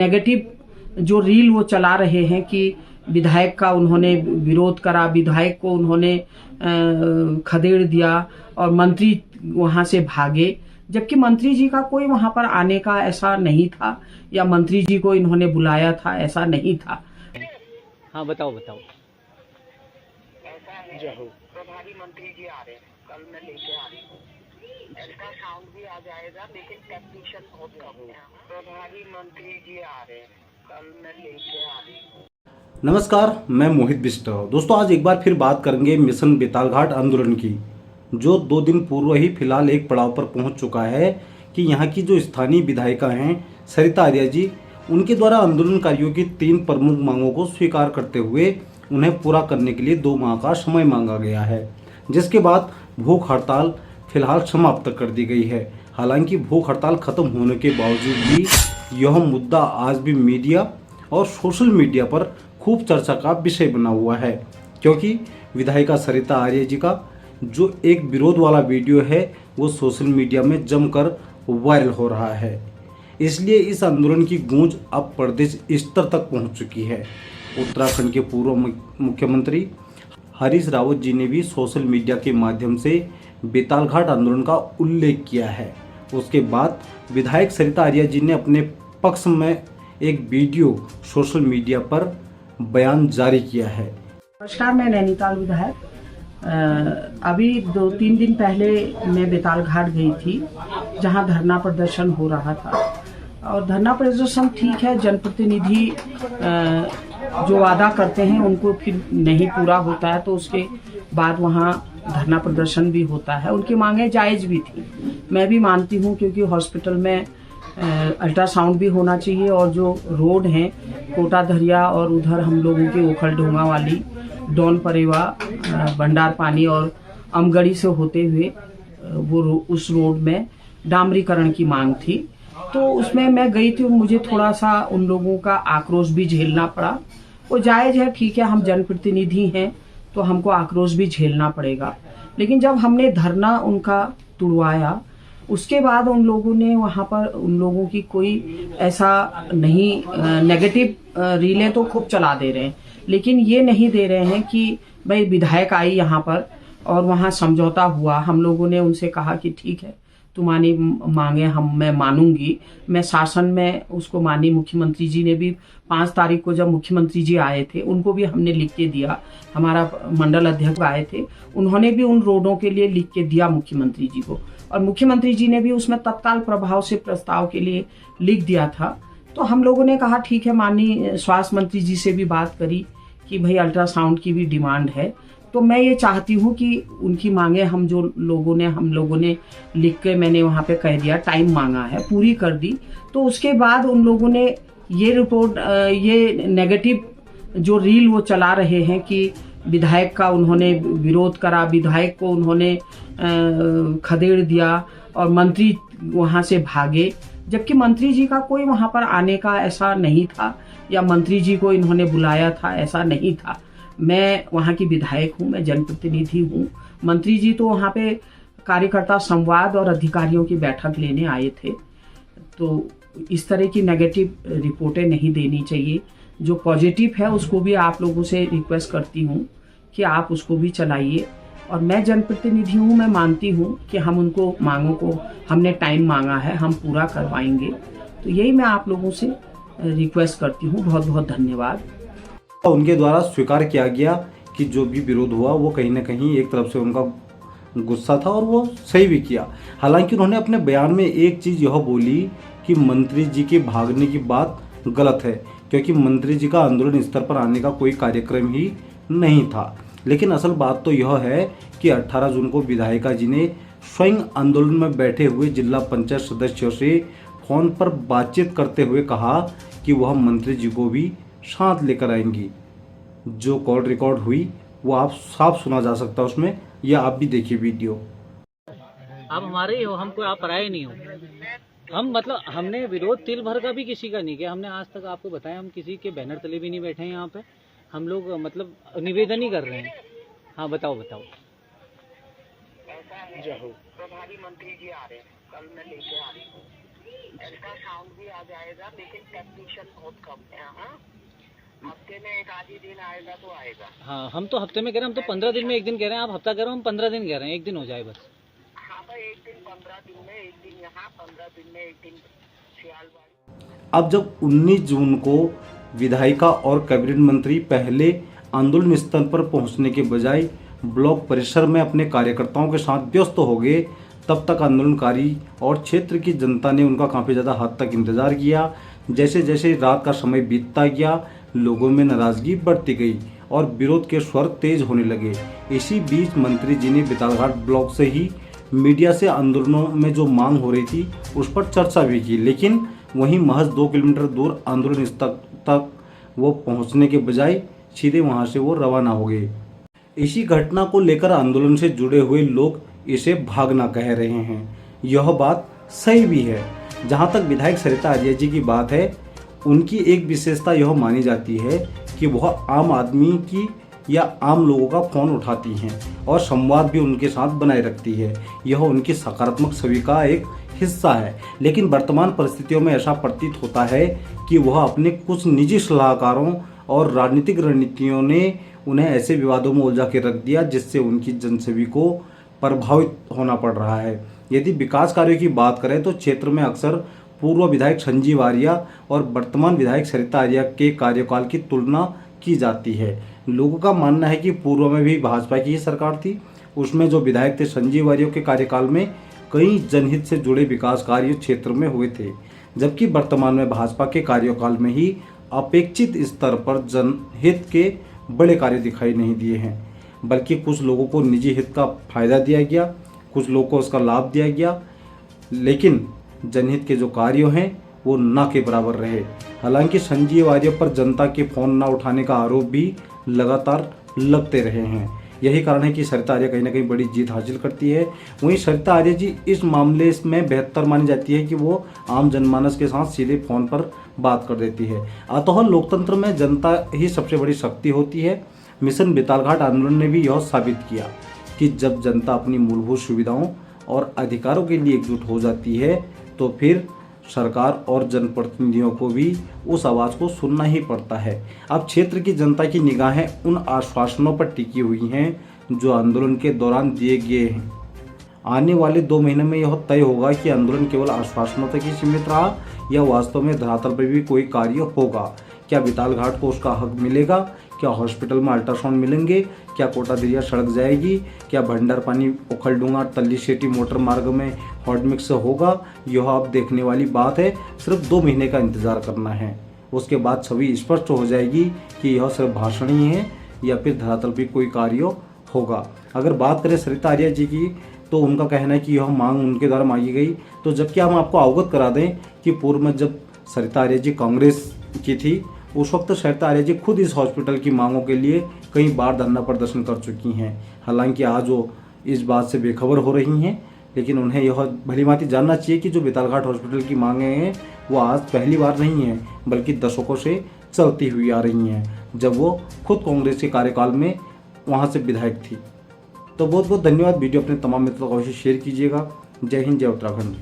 Negative जो reel वो चला रहे हैं कि विधायक का उन्होंने विरोध करा, विधायक को उन्होंने खदेड़ दिया और मंत्री वहां से भागे, जबकि मंत्री जी का कोई वहां पर आने का ऐसा नहीं था या मंत्री जी को इन्होंने बुलाया था, ऐसा नहीं था। हाँ बताओ बताओ। ऐसा है, प्रभारी मंत्री जी आ रहे हैं, कल मैं लेके आ रही हूँ। अल्ट्रासाउंड भी आ जाएगा, लेकिन टेक्नीशियन बहुत कम है। प्रभारी मंत्री जी आ रहे हैं, कल मैं लेके आ रही हूँ। नमस्कार, मैं मोहित बिष्ट। दोस्तों, आज एक बार फिर बात करेंगे मिशन बेतालघाट आंदोलन की, जो 2 दिन पूर्व ही फिलहाल एक पड़ाव पर पहुंच चुका है कि यहां की जो स्थानीय विधायिका हैं सरिता आर्या जी, उनके द्वारा आंदोलनकारियों की 3 प्रमुख मांगों को स्वीकार करते हुए उन्हें पूरा करने के लिए 2 माह का समय मांगा गया है, जिसके बाद भूख हड़ताल फिलहाल समाप्त कर दी गई है। हालांकि भूख हड़ताल खत्म होने के बावजूद भी यह मुद्दा आज भी मीडिया और सोशल मीडिया पर खूब चर्चा का विषय बना हुआ है, क्योंकि विधायिका सरिता आर्या जी का जो एक विरोध वाला वीडियो है वो सोशल मीडिया में जमकर वायरल हो रहा है। इसलिए इस आंदोलन की गूंज अब प्रदेश स्तर तक पहुंच चुकी है। उत्तराखंड के पूर्व मुख्यमंत्री हरीश रावत जी ने भी सोशल मीडिया के माध्यम से बेतालघाट आंदोलन का उल्लेख किया है। उसके बाद विधायक सरिता आर्या जी ने अपने पक्ष में एक वीडियो सोशल मीडिया पर बयान जारी किया है। नमस्कार, मैं नैनीताल विधायक। अभी 2-3 दिन पहले मैं बेतालघाट गई थी, जहां धरना प्रदर्शन हो रहा था। और धरना प्रदर्शन ठीक है, जनप्रतिनिधि जो वादा करते हैं उनको फिर नहीं पूरा होता है, तो उसके बाद वहां धरना प्रदर्शन भी होता है। उनकी मांगे जायज भी थी, मैं भी मानती हूं, क्योंकि हॉस्पिटल में अल्ट्रासाउंड भी होना चाहिए और जो रोड है कोटा धरिया और उधर हम लोगों की ओखल ढोंगा वाली डॉन परेवा भंडार पानी और अमगढ़ी से होते हुए वो उस रोड में डामरीकरण की मांग थी। तो उसमें मैं गई थी, मुझे थोड़ा सा उन लोगों का आक्रोश भी झेलना पड़ा। वो जायज है, ठीक है, हम जनप्रतिनिधि हैं तो हमको आक्रोश भी झेलना पड़ेगा। लेकिन जब हमने धरना उनका तुड़वाया, उसके बाद उन लोगों ने वहां पर उन लोगों की कोई ऐसा नहीं, नेगेटिव रीलें तो खूब चला दे रहे हैं, लेकिन ये नहीं दे रहे हैं कि भाई विधायक आई यहाँ पर और वहां समझौता हुआ। हम लोगों ने उनसे कहा कि ठीक है, तुम्हारी मांगे मैं मानूंगी, मैं शासन में उसको मानी। मुख्यमंत्री जी ने भी 5 तारीख को जब मुख्यमंत्री जी आए थे, उनको भी हमने लिख के दिया। हमारा मंडल अध्यक्ष आए थे, उन्होंने भी उन रोडों के लिए लिख के दिया मुख्यमंत्री जी को, और मुख्यमंत्री जी ने भी उसमें तत्काल प्रभाव से प्रस्ताव के लिए लिख दिया था। तो हम लोगों ने कहा ठीक है, माननीय स्वास्थ्य मंत्री जी से भी बात करी कि भाई अल्ट्रासाउंड की भी डिमांड है। तो मैं ये चाहती हूँ कि उनकी मांगे हम लोगों ने लिख के, मैंने वहाँ पे कह दिया, टाइम मांगा है, पूरी कर दी। तो उसके बाद उन लोगों ने ये रिपोर्ट, ये नेगेटिव जो रील वो चला रहे हैं कि विधायक का उन्होंने विरोध करा, विधायक को उन्होंने खदेड़ दिया और मंत्री वहां से भागे, जबकि मंत्री जी का कोई वहां पर आने का ऐसा नहीं था या मंत्री जी को इन्होंने बुलाया था, ऐसा नहीं था। मैं वहां की विधायक हूं, मैं जनप्रतिनिधि हूं। मंत्री जी तो वहां पे कार्यकर्ता संवाद और अधिकारियों की बैठक लेने आए थे। तो इस तरह की नेगेटिव रिपोर्टें नहीं देनी चाहिए। जो पॉजिटिव है उसको भी आप लोगों से रिक्वेस्ट करती हूँ कि आप उसको भी चलाइए। और मैं जनप्रतिनिधि हूँ, मैं मानती हूँ कि हम उनको मांगों को, हमने टाइम मांगा है, हम पूरा करवाएंगे। तो यही मैं आप लोगों से रिक्वेस्ट करती हूँ। बहुत बहुत धन्यवाद। उनके द्वारा स्वीकार किया गया कि जो भी विरोध हुआ वो कहीं ना कहीं एक तरफ से उनका गुस्सा था और वो सही भी किया। हालांकि उन्होंने अपने बयान में एक चीज़ यह बोली कि मंत्री जी के भागने की बात गलत है, क्योंकि मंत्री जी का आंदोलन स्तर पर आने का कोई कार्यक्रम ही नहीं था। लेकिन असल बात तो यह है कि 18 जून को विधायिका जी ने स्वयं आंदोलन में बैठे हुए जिला पंचायत सदस्यों से फोन पर बातचीत करते हुए कहा कि वह मंत्री जी को भी साथ लेकर आएंगी। जो कॉल रिकॉर्ड हुई वो आप साफ सुना जा सकता है उसमें, या आप भी देखिए वीडियो। आप हमारे ही हो, हमको आप पराए नहीं हो। हम मतलब हमने विरोध तिल भर का भी किसी का नहीं किया। हमने आज तक आपको बताया, हम किसी के बैनर तले भी नहीं बैठे हैं यहाँ पे। हम लोग मतलब निवेदन ही कर रहे हैं। हाँ बताओ बताओ। ऐसा है, प्रभारी मंत्री जी आ रहे हैं, कल मैं लेके आ रही हूँ। अल्ट्रासाउंड भी आ जाएगा, लेकिन टेक्नीशियन बहुत कम है। हाँ, हफ्ते में एक आधी दिन आएगा तो आएगा। हाँ, हम तो हफ्ते में कह रहे हैं, हम तो 15 दिन में एक दिन कह रहे हैं, आप हफ्ता कह रहे हो, हम 15 दिन कह रहे हैं, एक दिन हो जाए बस। हाँ भाई, एक दिन 15 दिन में एक दिन यहाँ, 15 दिन में एक दिन सियालबाड़ी। अब जब 19 जून को विधायिका और कैबिनेट मंत्री पहले आंदोलन स्थल पर पहुंचने के बजाय ब्लॉक परिसर में अपने कार्यकर्ताओं के साथ व्यस्त हो गए, तब तक आंदोलनकारी और क्षेत्र की जनता ने उनका काफ़ी ज़्यादा हद तक इंतज़ार किया। जैसे जैसे रात का समय बीतता गया, लोगों में नाराज़गी बढ़ती गई और विरोध के स्वर तेज होने लगे। इसी बीच मंत्री जी ने बेतालघाट ब्लॉक से ही मीडिया से आंदोलनों में जो मांग हो रही थी उस पर चर्चा भी की, लेकिन वहीं महज 2 किलोमीटर दूर आंदोलन स्थल तक वो पहुंचने के बजाय सीधे वहां से वो रवाना हो गए। इसी घटना को लेकर आंदोलन से जुड़े हुए लोग इसे भागना कह रहे हैं। यह बात सही भी है। जहां तक विधायक सरिता आर्या जी की बात है, उनकी एक विशेषता यह मानी जाती है कि वह आम आदमी की या आम लोगों का फ़ोन उठाती हैं और संवाद भी उनके साथ बनाए रखती है। यह उनकी सकारात्मक छवि का एक हिस्सा है। लेकिन वर्तमान परिस्थितियों में ऐसा प्रतीत होता है कि वह अपने कुछ निजी सलाहकारों और राजनीतिक रणनीतियों ने उन्हें ऐसे विवादों में उलझा के रख दिया जिससे उनकी जनछवि को प्रभावित होना पड़ रहा है। यदि विकास कार्यों की बात करें तो क्षेत्र में अक्सर पूर्व विधायक संजीव आर्या और वर्तमान विधायक सरिता आर्या के कार्यकाल की तुलना की जाती है। लोगों का मानना है कि पूर्व में भी भाजपा की ही सरकार थी, उसमें जो विधायक थे संजीव आर्या के कार्यकाल में कई जनहित से जुड़े विकास कार्य क्षेत्र में हुए थे, जबकि वर्तमान में भाजपा के कार्यकाल में ही अपेक्षित स्तर पर जनहित के बड़े कार्य दिखाई नहीं दिए हैं, बल्कि कुछ लोगों को निजी हित का फायदा दिया गया, कुछ लोगों को उसका लाभ दिया गया, लेकिन जनहित के जो कार्य हैं वो ना के बराबर रहे। हालांकि संजीव आर्य पर जनता के फोन ना उठाने का आरोप भी लगातार लगते रहे हैं। यही कारण है कि सरिता आर्या कहीं ना कहीं बड़ी जीत हासिल करती है। वहीं सरिता आर्या जी इस मामले में बेहतर मानी जाती है कि वो आम जनमानस के साथ सीधे फोन पर बात कर देती है। अतः लोकतंत्र में जनता ही सबसे बड़ी शक्ति होती है। मिशन बेतालघाट आंदोलन ने भी यह साबित किया कि जब जनता अपनी मूलभूत सुविधाओं और अधिकारों के लिए एकजुट हो जाती है तो फिर सरकार और जनप्रतिनिधियों को भी उस आवाज़ को सुनना ही पड़ता है। अब क्षेत्र की जनता की निगाहें उन आश्वासनों पर टिकी हुई हैं जो आंदोलन के दौरान दिए गए हैं। आने वाले 2 महीने में यह तय होगा कि आंदोलन केवल आश्वासनों तक ही सीमित रहा या वास्तव में धरातल पर भी कोई कार्य होगा। क्या बेतालघाट को उसका हक मिलेगा? क्या हॉस्पिटल में अल्ट्रासाउंड मिलेंगे? क्या कोटा दरिया सड़क जाएगी? क्या भंडार पानी उखलडूंगा तल्ली सेठी मोटर मार्ग में हॉट मिक्स होगा? यह अब देखने वाली बात है। सिर्फ 2 महीने का इंतजार करना है, उसके बाद छवि स्पष्ट हो जाएगी कि यह सिर्फ भाषण ही है या फिर धरातल पर कोई कार्य होगा। अगर बात करें सरिता आर्या जी की तो उनका कहना है कि यह मांग उनके द्वारा मांगी गई। तो जबकि हम आपको अवगत करा दें कि पूर्व में जब सरिता आर्या जी कांग्रेस की थी उस वक्त सरिता आर्या जी खुद इस हॉस्पिटल की मांगों के लिए कई बार धरना प्रदर्शन कर चुकी हैं। हालांकि आज वो इस बात से बेखबर हो रही हैं, लेकिन उन्हें यह भलीभांति जानना चाहिए कि जो बेतालघाट हॉस्पिटल की मांगें हैं वो आज पहली बार नहीं हैं, बल्कि दशकों से चलती हुई आ रही हैं, जब वो खुद कांग्रेस के कार्यकाल में वहाँ से विधायक थी। तो बहुत बहुत धन्यवाद। वीडियो अपने तमाम मित्रों को अवश्य शेयर कीजिएगा। जय हिंद, जय उत्तराखंड।